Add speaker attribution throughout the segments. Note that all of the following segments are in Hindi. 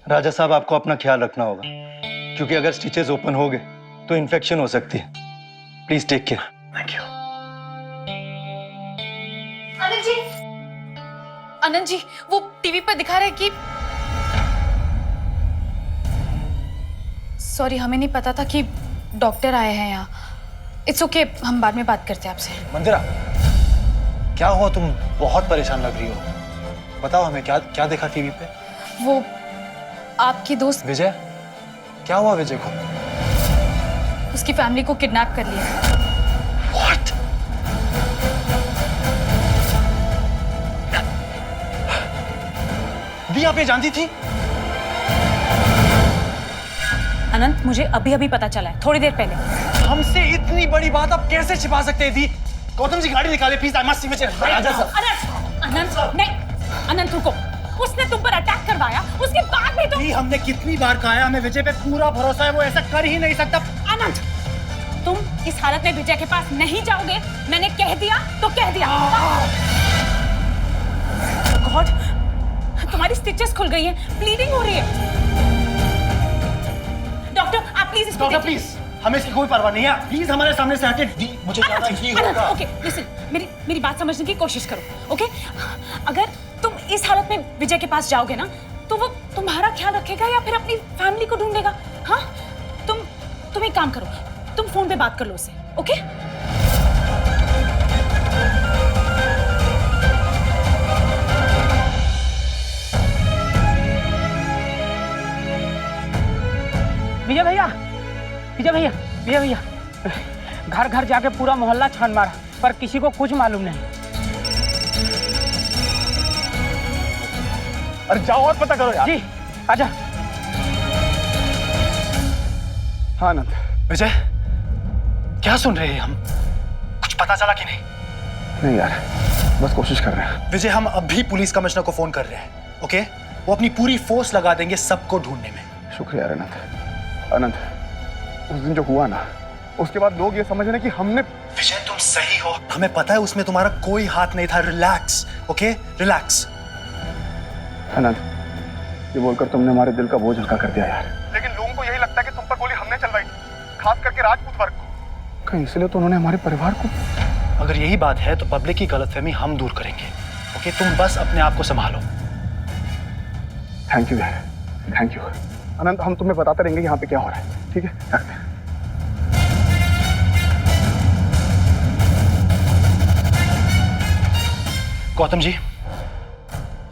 Speaker 1: राजा साहब, आपको अपना ख्याल रखना होगा, क्योंकि अगर स्टिचेस ओपन हो गए तो इन्फेक्शन हो सकती है। Please take care.
Speaker 2: Thank you.
Speaker 3: Anand ji, Anand ji, वो टीवी पर दिखा रहे कि सॉरी, हमें नहीं पता था कि डॉक्टर आए हैं यहाँ। इट्स ओके, हम बाद में बात करते हैं आपसे।
Speaker 2: मंदिरा, क्या हुआ? तुम बहुत परेशान लग रही हो। बताओ हमें, क्या क्या देखा टीवी पे?
Speaker 3: वो आपकी दोस्त
Speaker 2: विजय? क्या हुआ विजय को?
Speaker 3: उसकी फैमिली को किडनैप कर लिया।
Speaker 2: What? दी आप ये जानती थी?
Speaker 4: अनंत, मुझे अभी अभी पता चला है, थोड़ी देर पहले।
Speaker 2: हमसे इतनी बड़ी बात आप कैसे छिपा सकते हैं दी? गौतम जी गाड़ी निकाले प्लीज। आई मस्ट सी विजय। राजा साहब।
Speaker 4: अनंत, नहीं, अनंत रुको। उसने तुम पर अटैक करवाया, उसके बाद भी तुम।
Speaker 2: दी, हमने कितनी बार कहा है, हमें विजय पे पूरा भरोसा है, वो ऐसा कर ही नहीं सकता।
Speaker 4: अनंत, तुम इस हालत में विजय के पास नहीं जाओगे। मैंने कह दिया तो कह दिया। गॉड, तुम्हारी स्टिचेस खुल गई हैं, ब्लीडिंग हो रही है। डॉक्टर, आप प्लीज इसको
Speaker 2: डॉक्टर
Speaker 4: देखिए।
Speaker 2: प्लीज, हमें इसकी कोई परवाह नहीं है, प्लीज हमारे सामने से हटे। दी, मुझे ज्यादा ही होगा।
Speaker 4: ओके, लिसन, मेरी बात समझने की कोशिश करो, ओके? अगर तुम इस हालत में विजय के पास जाओगे ना, तो वो तुम्हारा ख्याल रखेगा या फिर अपनी फैमिली को ढूंढेगा? हाँ, तुम एक काम करो, तुम फोन पे बात कर लो उससे, ओके?
Speaker 5: विजय भैया, विजय भैया, विजय भैया, घर घर जाके पूरा मोहल्ला छान मारा, पर किसी को कुछ मालूम नहीं।
Speaker 2: अरे जाओ और पता करो यार।
Speaker 5: जी, आजा।
Speaker 2: हाँ आनंद। विजय, क्या सुन रहे हैं हम? कुछ पता चला कि नहीं?
Speaker 6: नहीं यार, बस कोशिश कर रहे हैं।
Speaker 2: विजय, हम अभी पुलिस कमिश्नर को फोन कर रहे हैं, ओके? वो अपनी पूरी फोर्स लगा देंगे सबको ढूंढने में।
Speaker 6: शुक्रिया अनंत। अनंत, उस दिन जो हुआ ना, उसके बाद लोग ये समझ रहे हैं कि हमने।
Speaker 2: विजय, तुम सही हो, हमें पता है उसमें तुम्हारा कोई हाथ नहीं था। Relax, okay? रिलैक्स।
Speaker 6: अनंत, ये बोलकर तुमने हमारे दिल का बोझ हल्का कर दिया यार। लेकिन लोगों को यही लगता है कि तुम पर गोली हमने चलवाई, खास करके राजपूत वर्ग को। कहीं इसलिए तो उन्होंने हमारे परिवार को।
Speaker 2: अगर यही बात है तो पब्लिक की गलतफहमी हम दूर करेंगे, ओके? तुम बस अपने आप को संभालो।
Speaker 6: थैंक यू यार, थैंक यू। अनंत, हम तुम्हें बताते रहेंगे यहाँ पे क्या हो रहा है, ठीक है? रखते हैं।
Speaker 2: गौतम जी,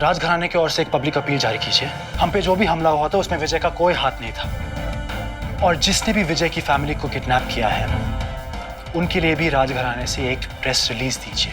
Speaker 2: राजघराने की ओर से एक पब्लिक अपील जारी कीजिए। हम पे जो भी हमला हुआ था उसमें विजय का कोई हाथ नहीं था, और जिसने भी विजय की फैमिली को किडनैप किया है उनके लिए भी राजघराने से एक प्रेस रिलीज दीजिए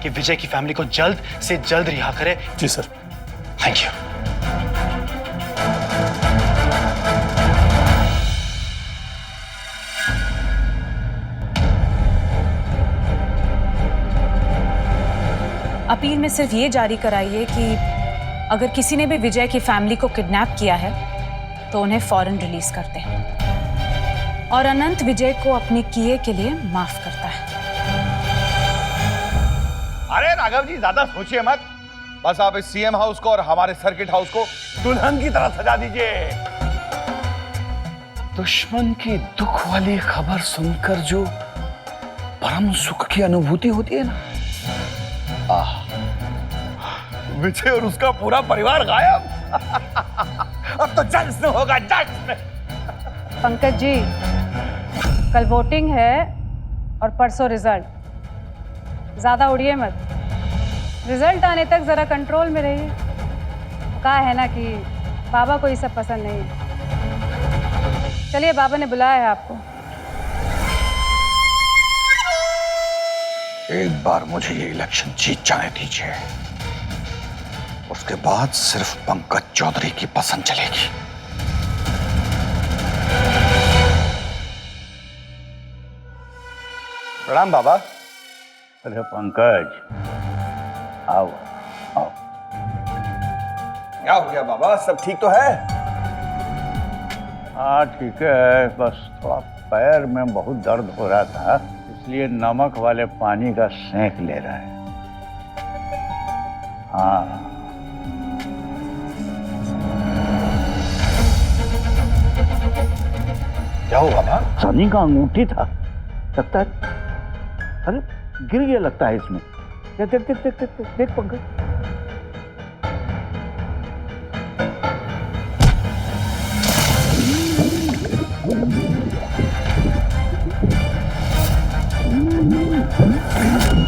Speaker 2: कि विजय की फैमिली को जल्द से जल्द रिहा करे। जी सर। Thank you.
Speaker 4: अपील में सिर्फ ये जारी कराइए कि अगर किसी ने भी विजय की फैमिली को किडनैप किया है तो उन्हें फौरन रिलीज करते हैं, और अनंत विजय को अपने किए के लिए माफ करता है।
Speaker 7: अरे राघव जी, ज्यादा सोचिए मत, बस आप इस सीएम हाउस को और हमारे सर्किट हाउस को दुल्हन की तरह सजा दीजिए।
Speaker 8: दुश्मन की दुख वाली खबर सुनकर जो परम सुख की अनुभूति होती है ना,
Speaker 7: विजय और उसका पूरा परिवार गायब। अब तो जश्न होगा, जश्न।
Speaker 9: पंकज जी, कल वोटिंग है और परसों रिजल्ट। ज्यादा उड़िए मत, रिजल्ट आने तक जरा कंट्रोल में रहिए। कहा है ना कि बाबा को ये सब पसंद नहीं है। चलिए, बाबा ने बुलाया है आपको।
Speaker 8: एक बार मुझे ये इलेक्शन जीत जाने दीजिए, उसके बाद सिर्फ पंकज चौधरी की पसंद चलेगी।
Speaker 7: प्रणाम बाबा।
Speaker 10: अरे पंकज, आओ आओ।
Speaker 7: क्या हो गया बाबा, सब ठीक तो है?
Speaker 10: हाँ ठीक है, बस थोड़ा पैर में बहुत दर्द हो रहा था, इसलिए नमक वाले पानी का सेंक ले रहा है। हाँ
Speaker 7: क्या हुआ बाबा?
Speaker 10: सनी का अंगूठी था लगता है। अरे गिर गया लगता है इसमें। देख देख देख देख देख, देख पंकज।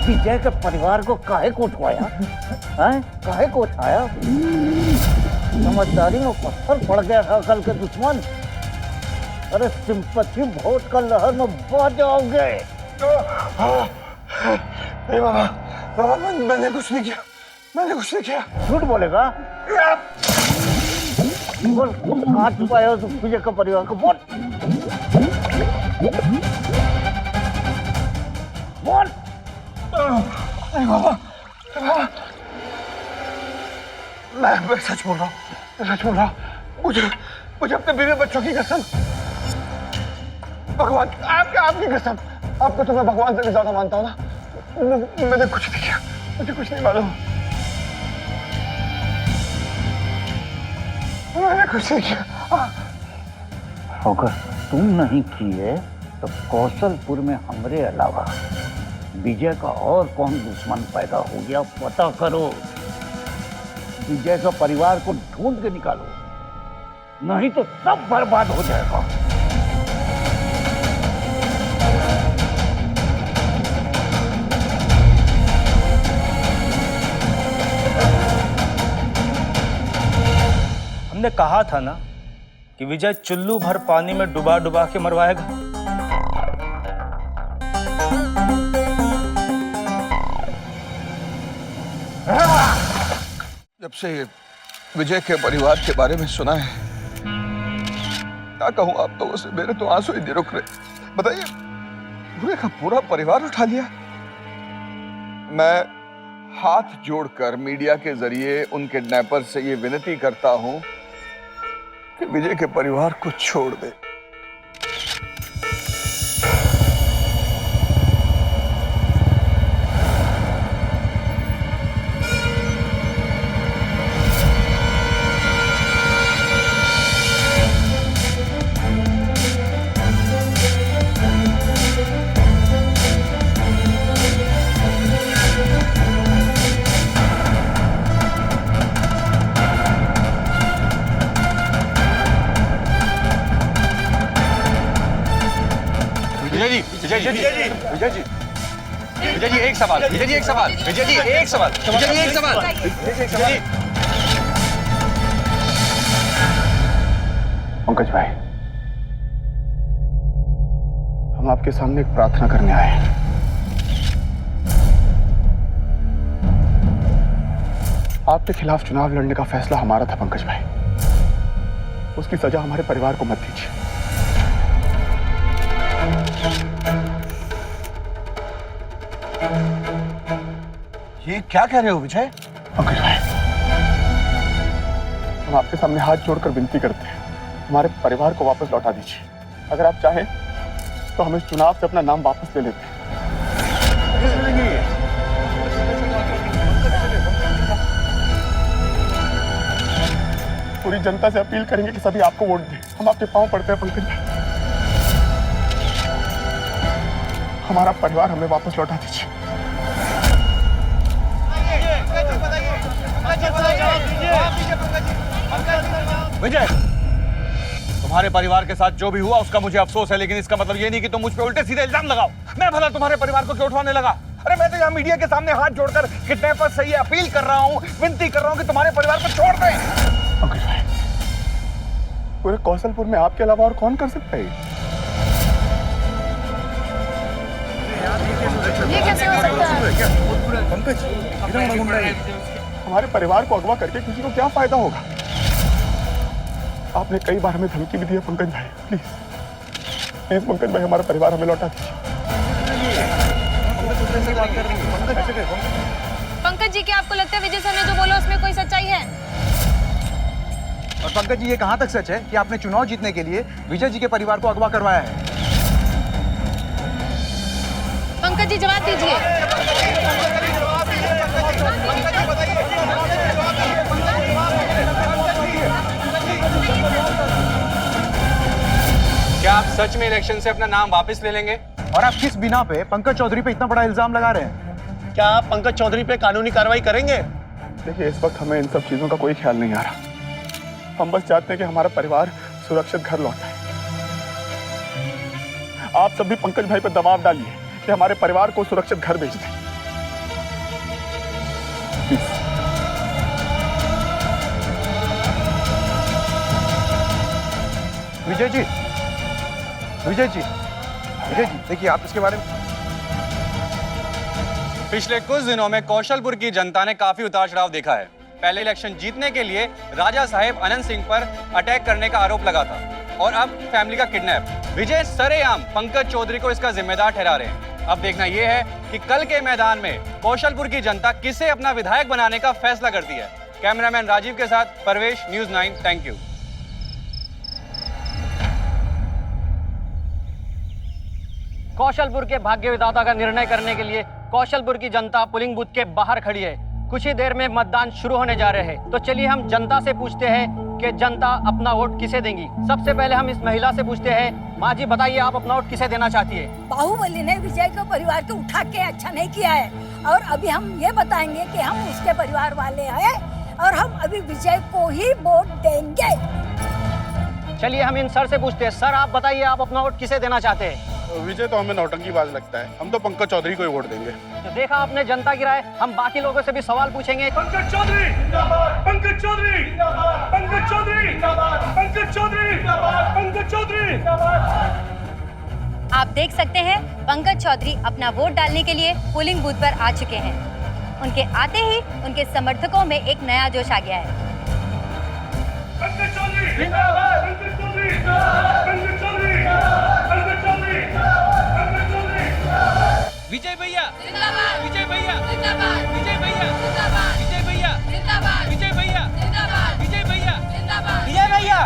Speaker 10: विजय के परिवार को काहे को उठवाया? हैं? काहे को उठाया? समझदारी में पत्थर पड़ गया था कल के दुश्मन। अरे सिंपैथी वोट का लहर में बह जाओगे।
Speaker 6: नहीं बाबा, बाबा मैंने कुछ नहीं किया, मैंने कुछ नहीं किया।
Speaker 10: झूठ बोलेगा? बोल, कहाँ छुपाया हो तुम विजय का परिवार को? बोल बोल।
Speaker 6: नहीं बाबा, बाबा मैं सच बोल रहा हूँ, मैं सच बोल रहा हूँ। मुझे अपने बीवी बच्चों की कसम, भगवान आपकी कसम, आपको तो मैं भगवान से भी ज्यादा मानता हूँ ना। मैंने कुछ नहीं किया, मुझे कुछ नहीं मालूम, मैंने कुछ नहीं किया।
Speaker 10: अगर तुम नहीं किए तो कौशलपुर में हमरे अलावा विजय का और कौन दुश्मन पैदा हो गया पता करो। विजय का परिवार को ढूंढ के निकालो, नहीं तो सब बर्बाद हो जाएगा।
Speaker 11: हमने कहा था ना कि विजय चुल्लू भर पानी में डुबा डुबा के मरवाएगा।
Speaker 7: जब से विजय के परिवार के बारे में सुना है, क्या कहूं आप लोगों से, मेरे तो आंसू ही नहीं रुक रहे। बताइए, पूरे का पूरा परिवार उठा लिया। मैं हाथ जोड़कर मीडिया के जरिए उन किडनैपर से ये विनती करता हूं कि विजय के परिवार को छोड़ दे।
Speaker 8: विजय जी एक सवाल, विजय जी एक सवाल, विजय जी एक सवाल, विजय जी एक सवाल,
Speaker 6: पंकज भाई, हम आपके सामने एक प्रार्थना करने आए हैं। आपके खिलाफ चुनाव लड़ने का फैसला हमारा था पंकज भाई, उसकी सजा हमारे परिवार को मत दीजिए।
Speaker 7: ये क्या कह रहे हो विजय?
Speaker 6: पंकज भाई, हम आपके सामने हाथ जोड़कर विनती करते हैं, हमारे परिवार को वापस लौटा दीजिए। अगर आप चाहें तो हम इस चुनाव से अपना नाम वापस ले लेते हैं। पूरी जनता से अपील करेंगे कि सभी आपको वोट दें। हम आपके पांव पड़ते हैं पंकज भाई, हमारा परिवार हमें वापस लौटा दीजिए।
Speaker 7: विजय, तुम्हारे परिवार के साथ जो भी हुआ उसका मुझे अफसोस है, लेकिन इसका मतलब ये नहीं कि तुम मुझ पे उल्टे सीधे इल्जाम लगाओ। मैं भला तुम्हारे परिवार को क्यों उठवाने लगा? अरे मैं तो यहाँ मीडिया के सामने हाथ जोड़कर किडनैपर से ये अपील कर रहा हूँ, विनती कर रहा हूँ कि तुम्हारे परिवार को छोड़ दें।
Speaker 6: पंकज भाई, पूरे कौशलपुर में आपके अलावा और कौन कर सकता है?
Speaker 3: ये कैसे हो सकता है?
Speaker 6: पंकज, हमारे परिवार को अगवा करके किसी को क्या फायदा होगा? आपने कई बार हमें धमकी भी दी है पंकज भाई, प्लीज प्लीज पंकज भाई, हमारा परिवार हमें लौटा दीजिए।
Speaker 3: पंकज जी, क्या आपको लगता है विजय सर ने जो बोला उसमें कोई सच्चाई है?
Speaker 2: और पंकज जी, ये कहां तक सच है कि आपने चुनाव जीतने के लिए विजय जी के परिवार को अगवा करवाया है?
Speaker 3: पंकज जी, जवाब दीजिए।
Speaker 8: क्या आप
Speaker 12: सच में इलेक्शन से अपना नाम वापस ले लेंगे?
Speaker 6: और आप किस बिना पे पंकज चौधरी पे इतना बड़ा इल्जाम लगा रहे हैं?
Speaker 12: क्या आप पंकज चौधरी पे कानूनी कार्रवाई करेंगे?
Speaker 6: देखिए, इस वक्त हमें इन सब चीजों का कोई ख्याल नहीं आ रहा। हम बस चाहते हैं कि हमारा परिवार सुरक्षित घर लौटे। आप सब भी पंकज भाई पर दबाव डालिए कि हमारे परिवार को सुरक्षित घर भेज दें।
Speaker 7: विजय जी, विजय जी, विजय जी, देखिए आप इसके बारे में।
Speaker 12: पिछले कुछ दिनों में कौशलपुर की जनता ने काफी उतार चढ़ाव देखा है। पहले इलेक्शन जीतने के लिए राजा साहेब अनंत सिंह पर अटैक करने का आरोप लगा था और अब फैमिली का किडनैप। विजय सरेआम पंकज चौधरी को इसका जिम्मेदार ठहरा रहे हैं। अब देखना यह है कि कल के मैदान में कौशलपुर की जनता किसे अपना विधायक बनाने का फैसला करती है। कैमरामैन राजीव के साथ Parvesh, news 9। Thank you.
Speaker 5: Kaushalpur के भाग्य विधाता का निर्णय करने के लिए कौशलपुर की जनता पोलिंग बूथ के बाहर खड़ी है। कुछ ही देर में मतदान शुरू होने जा रहे हैं, तो चलिए हम जनता से पूछते हैं कि जनता अपना वोट किसे देंगी। सबसे पहले हम इस महिला से पूछते हैं, माँ जी बताइए, आप अपना वोट किसे देना चाहती है?
Speaker 13: बाहुबली ने विजय के परिवार को उठा के अच्छा नहीं किया है, और अभी हम ये बताएंगे कि हम उसके परिवार वाले हैं और हम अभी विजय को ही वोट देंगे।
Speaker 5: चलिए हम इन सर से पूछते हैं, सर आप बताइए, आप अपना वोट किसे देना चाहते हैं?
Speaker 6: विजय तो हमें नौटंकीबाज लगता है, हम तो पंकज चौधरी को ही वोट देंगे।
Speaker 5: तो देखा आपने जनता की राय। हम बाकी लोगों से भी सवाल पूछेंगे।
Speaker 6: पंकज चौधरी जिंदाबाद, पंकज चौधरी जिंदाबाद, पंकज चौधरी जिंदाबाद, पंकज चौधरी जिंदाबाद, पंकज चौधरी जिंदाबाद।
Speaker 14: आप देख सकते हैं पंकज चौधरी अपना वोट डालने के लिए पोलिंग बूथ पर आ चुके हैं। उनके आते ही उनके समर्थकों में एक नया जोश आ गया है।
Speaker 6: पंकज चौधरी जिंदाबाद, पंकज चौधरी जिंदाबाद, पंकज चौधरी जिंदाबाद, पंकज चौधरी जिंदाबाद, पंकज चौधरी जिंदाबाद।
Speaker 12: विजय भैया
Speaker 14: जिंदाबाद,
Speaker 12: विजय भैया
Speaker 14: जिंदाबाद,
Speaker 12: विजय भैया
Speaker 14: जिंदाबाद,
Speaker 12: विजय भैया
Speaker 14: जिंदाबाद,
Speaker 12: विजय भैया
Speaker 14: जिंदाबाद,
Speaker 12: विजय भैया
Speaker 14: जिंदाबाद।
Speaker 11: विजय भैया,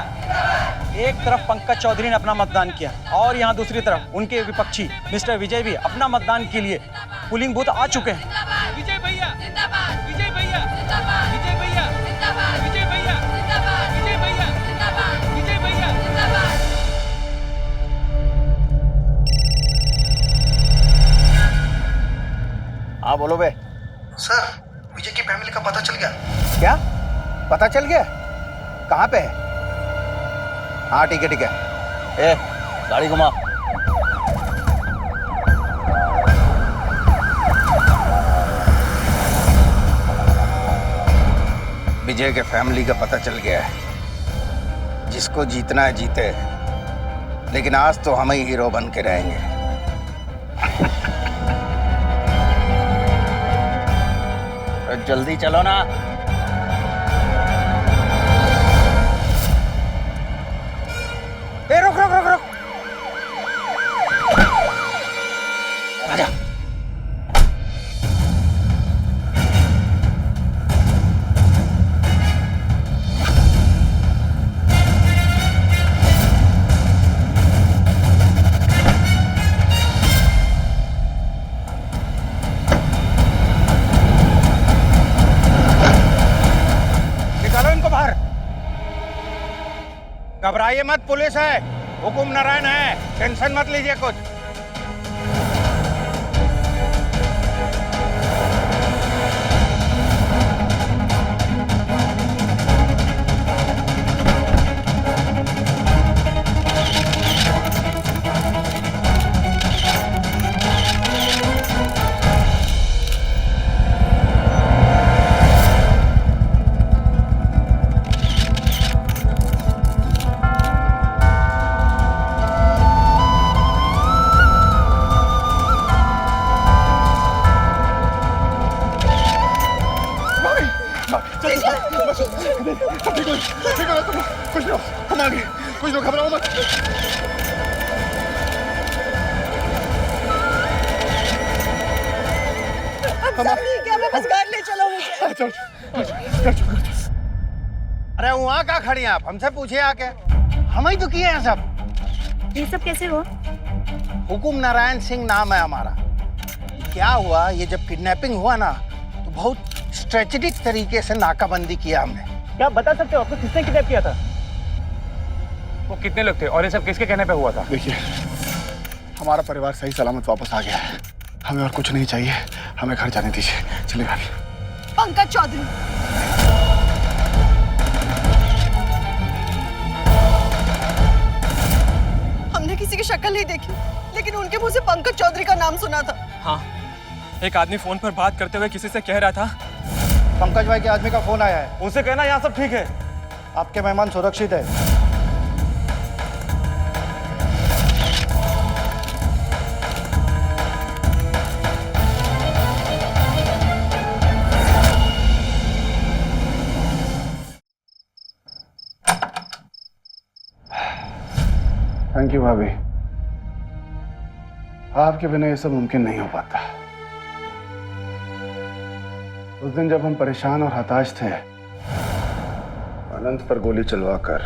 Speaker 11: एक तरफ पंकज चौधरी ने अपना मतदान किया और यहाँ दूसरी तरफ उनके विपक्षी मिस्टर विजय भी अपना मतदान के लिए पोलिंग बूथ आ चुके हैं।
Speaker 12: विजय भैया
Speaker 14: जिंदाबाद,
Speaker 12: विजय भैया
Speaker 14: जिंदाबाद,
Speaker 12: विजय भैया
Speaker 14: जिंदाबाद,
Speaker 12: विजय भैया
Speaker 14: जिंदाबाद,
Speaker 12: विजय भैया
Speaker 14: जिंदाबाद,
Speaker 12: विजय भैया
Speaker 14: जिंदाबाद।
Speaker 10: हाँ बोलो बे।
Speaker 1: सर, विजय की फैमिली का पता चल गया।
Speaker 10: क्या पता चल गया? कहाँ पे है? हाँ ठीक है ठीक है। ए गाड़ी घुमा। विजय के फैमिली का पता चल गया है। जिसको जीतना है जीते, लेकिन आज तो हम ही हीरो बन के रहेंगे। तो जल्दी चलो ना। ए रुक रुक रुक रुक। आजा। निकालो इनको बाहर। घबराइए मत, पुलिस है, हुकुम नारायण है, टेंशन मत लीजिए कुछ।
Speaker 6: कुछ लो, हम आगे, कुछ लो, घबराओ मत।
Speaker 13: बस घर ले चलो मुझे।
Speaker 10: अरे वहाँ का खड़ी हैं आप? हमसे पूछिए आके। हम ही तो किए हैं सब।
Speaker 14: ये सब कैसे हुआ?
Speaker 10: हुकुम नारायण सिंह नाम है हमारा। क्या हुआ, ये जब किडनैपिंग हुआ ना, तो बहुत स्ट्रेटेजिक तरीके से नाकाबंदी किया हमने।
Speaker 5: क्या आप बता सकते हो आपको किसने किडनैप किया था?
Speaker 12: वो कितने लोग थे और ये सब किसके कहने पे हुआ था?
Speaker 6: देखिए, हमारा परिवार सही सलामत वापस आ गया है। हमें और कुछ नहीं चाहिए, हमें घर जाने दीजिए। चलिए भाभी।
Speaker 15: पंकज चौधरी, हमने किसी की शक्ल नहीं देखी, लेकिन उनके मुंह से पंकज चौधरी का नाम सुना था।
Speaker 11: हाँ, एक आदमी फोन पर बात करते हुए किसी से कह रहा था,
Speaker 1: पंकज भाई के आदमी का फोन आया है।
Speaker 11: उनसे कहना यहाँ सब ठीक है,
Speaker 1: आपके मेहमान सुरक्षित है।
Speaker 6: थैंक यू भाभी, आपके बिना ये सब मुमकिन नहीं हो पाता। उस दिन जब हम परेशान और हताश थे, अनंत पर गोली चलवाकर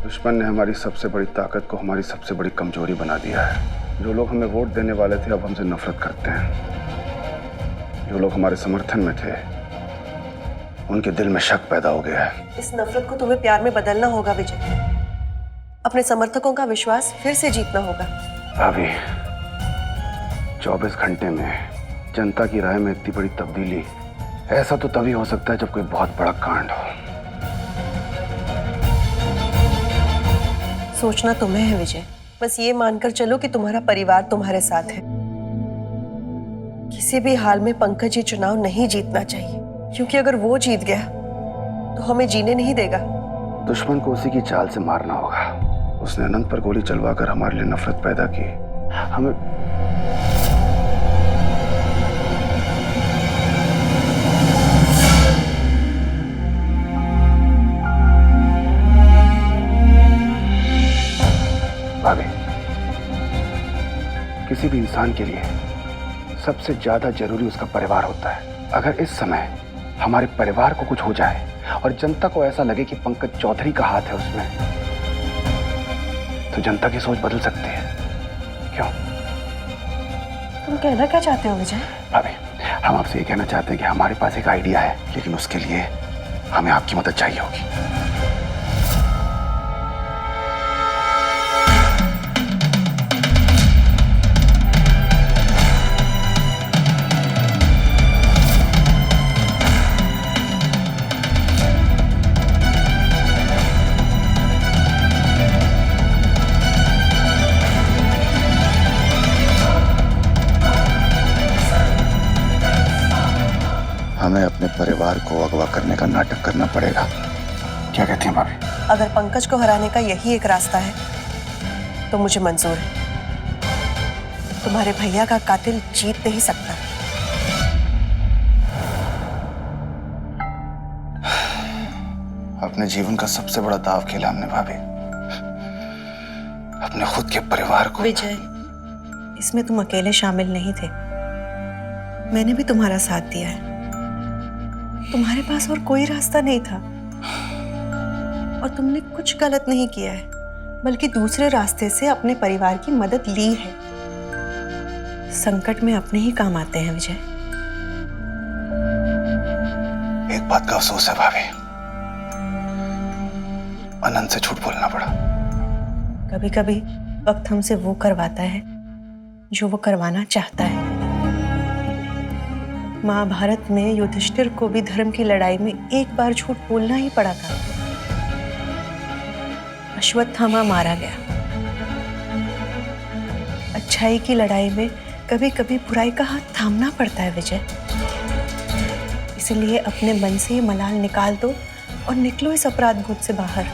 Speaker 6: दुश्मन ने हमारी सबसे बड़ी ताकत को हमारी सबसे बड़ी कमजोरी बना दिया है। जो लोग हमें वोट देने वाले थे अब हमसे नफरत करते हैं। जो लोग हमारे समर्थन में थे उनके दिल में शक पैदा हो गया है।
Speaker 15: इस नफरत को तुम्हें प्यार में बदलना होगा विजय। अपने समर्थकों का विश्वास फिर से जीतना होगा।
Speaker 6: भाभी, 24 घंटे में जनता की राय में इतनी बड़ी तब्दीली, ऐसा तो तभी हो सकता है जब कोई बहुत बड़ा कांड हो।
Speaker 15: सोचना तुम्हें है विजय, बस ये मानकर चलो कि तुम्हारा परिवार तुम्हारे साथ है। किसी भी हाल में पंकज ये चुनाव नहीं जीतना चाहिए, क्योंकि अगर वो जीत गया तो हमें जीने नहीं देगा।
Speaker 6: दुश्मन को उसी की चाल से मारना होगा। उसने अनंत पर गोली चलवाकर हमारे लिए नफरत पैदा की। हमें भाभी, किसी भी इंसान के लिए सबसे ज्यादा जरूरी उसका परिवार होता है। अगर इस समय हमारे परिवार को कुछ हो जाए और जनता को ऐसा लगे कि पंकज चौधरी का हाथ है उसमें, तो जनता की सोच बदल सकती है। क्यों?
Speaker 15: तुम कहना क्या चाहते हो विजय?
Speaker 6: भाभी, हम आपसे ये कहना चाहते हैं कि हमारे पास एक आइडिया है, लेकिन उसके लिए हमें आपकी मदद चाहिए होगी। हमें अपने परिवार को अगवा करने का नाटक करना पड़ेगा। क्या कहती हैं भाभी?
Speaker 15: अगर पंकज को हराने का यही एक रास्ता है तो मुझे मंजूर है। तुम्हारे भैया का कातिल जीत नहीं सकता।
Speaker 6: अपने जीवन का सबसे बड़ा दाव खेला हमने भाभी, अपने खुद के परिवार को।
Speaker 15: विजय, इसमें तुम अकेले शामिल नहीं थे, मैंने भी तुम्हारा साथ दिया है। तुम्हारे पास और कोई रास्ता नहीं था और तुमने कुछ गलत नहीं किया है, बल्कि दूसरे रास्ते से अपने परिवार की मदद ली है। संकट में अपने ही काम आते हैं विजय।
Speaker 6: एक बात का अफसोस है भाभी, अनंत से झूठ बोलना पड़ा।
Speaker 15: कभी कभी वक्त हमसे वो करवाता है जो वो करवाना चाहता है। महाभारत में युधिष्ठिर को भी धर्म की लड़ाई में एक बार झूठ बोलना ही पड़ा था। अश्वत्थामा मारा गया। अच्छाई की लड़ाई में कभी कभी बुराई का हाथ थामना पड़ता है विजय। इसलिए अपने मन से ये मलाल निकाल दो और निकलो इस अपराध भूत से बाहर।